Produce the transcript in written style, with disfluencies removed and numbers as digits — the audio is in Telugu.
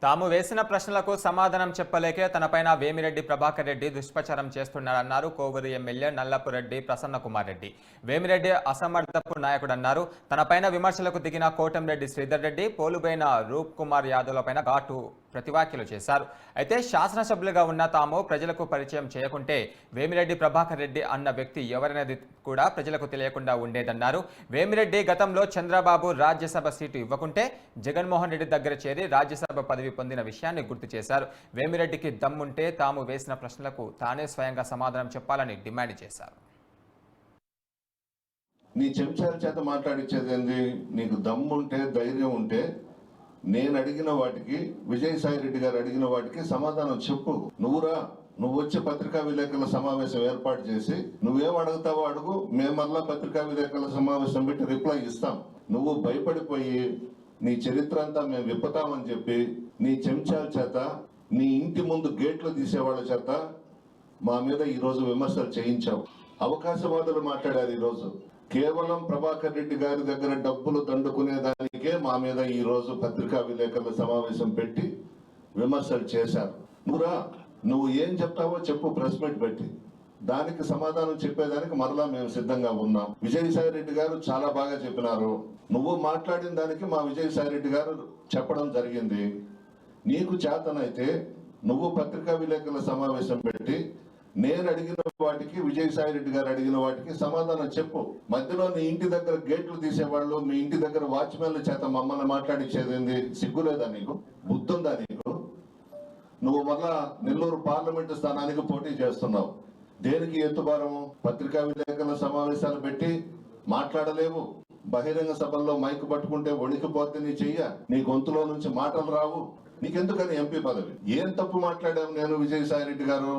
తాము వేసిన ప్రశ్నలకు సమాధానం చెప్పలేకే తనపైన వేమిరెడ్డి ప్రభాకర్ రెడ్డి దుష్ప్రచారం చేస్తున్నారన్నారు కోవూరు ఎమ్మెల్యే నల్లపురెడ్డి ప్రసన్నకుమార్ రెడ్డి. వేమిరెడ్డి అసమర్థపు నాయకుడన్నారు. తనపైన విమర్శలకు దిగిన కోటంరెడ్డి శ్రీధర్ రెడ్డి, పోలుబైన రూప్ కుమార్ యాదవ్లపైన ఘాటు ప్రతివ్యాఖ్యలు చేశారు. అయితే శాసనసభ్యులుగా ఉన్న తాము ప్రజలకు పరిచయం చేయకుంటే వేమిరెడ్డి ప్రభాకర్ రెడ్డి అన్న వ్యక్తి ఎవరనేది కూడా ప్రజలకు తెలియకుండా ఉండేదన్నారు. వేమిరెడ్డి గతంలో చంద్రబాబు రాజ్యసభ సీటు ఇవ్వకుంటే జగన్మోహన్ రెడ్డి దగ్గర చేరి రాజ్యసభ పదవి పొందిన విషయాన్ని గుర్తు చేశారు. వేమిరెడ్డికి దమ్ముంటే తాము వేసిన ప్రశ్నలకు తానే స్వయంగా సమాధానం చెప్పాలని డిమాండ్ చేశారు. నీ చెంచాల చేత మాట్లాడించేది ఏంది? నీకు దమ్ముంటే ధైర్యం ఉంటే నేను అడిగిన వాటికి, విజయసాయి రెడ్డి గారు అడిగిన వాటికి సమాధానం చెప్పు. నువ్వు వచ్చి పత్రికా విలేకరుల సమావేశం ఏర్పాటు చేసి నువ్వేం అడుగుతావో అడుగు, మేము మళ్ళా పత్రికా విలేకరుల సమావేశం పెట్టి రిప్లై ఇస్తాం. నువ్వు భయపడిపోయి నీ చరిత్ర అంతా మేము విప్పుతామని చెప్పి నీ చెంచాల చేత, నీ ఇంటి ముందు గేట్లు తీసేవాళ్ళ చేత మా మీద ఈరోజు విమర్శలు చేయించావు. అవకాశవాదులు మాట్లాడారు. ఈరోజు కేవలం ప్రభాకర్ రెడ్డి గారి దగ్గర డబ్బులు దండుకునే దానికే మా మీద ఈ రోజు పత్రికా విలేకరుల సమావేశం పెట్టి విమర్శలు చేశారు. నువ్వు ఏం చెప్తావో చెప్పు, ప్రెస్ మీట్ పెట్టి దానికి సమాధానం చెప్పేదానికి మరలా మేము సిద్ధంగా ఉన్నాం. విజయసాయి రెడ్డి గారు చాలా బాగా చెప్పినారు. నువ్వు మాట్లాడిన దానికి మా విజయసాయి రెడ్డి గారు చెప్పడం జరిగింది. నీకు చేతనైతే నువ్వు పత్రికా విలేకరుల సమావేశం పెట్టి నేను అడిగిన వాటికి, విజయసాయి రెడ్డి గారు అడిగిన వాటికి సమాధానం చెప్పు. మధ్యలో నీ ఇంటి దగ్గర గేట్లు తీసేవాళ్ళు, మీ ఇంటి దగ్గర వాచ్మెన్ల చేత మమ్మల్ని మాట్లాడించేది సిగ్గులేదా నీకు? బుద్ధుందా నీకు? నువ్వు మళ్ళా నెల్లూరు పార్లమెంటు స్థానానికి పోటీ చేస్తున్నావు. దేనికి ఎత్తుబారము? పత్రికా విలేకరుల సమావేశాలు పెట్టి మాట్లాడలేవు. బహిరంగ సభల్లో మైకు పట్టుకుంటే వణికిపోతే నీ చెయ్య, నీ గొంతులో నుంచి మాటలు రావు. నీకెందుకని ఎంపీ పదవి? ఏం తప్పు మాట్లాడావు నేను, విజయసాయి రెడ్డి గారు?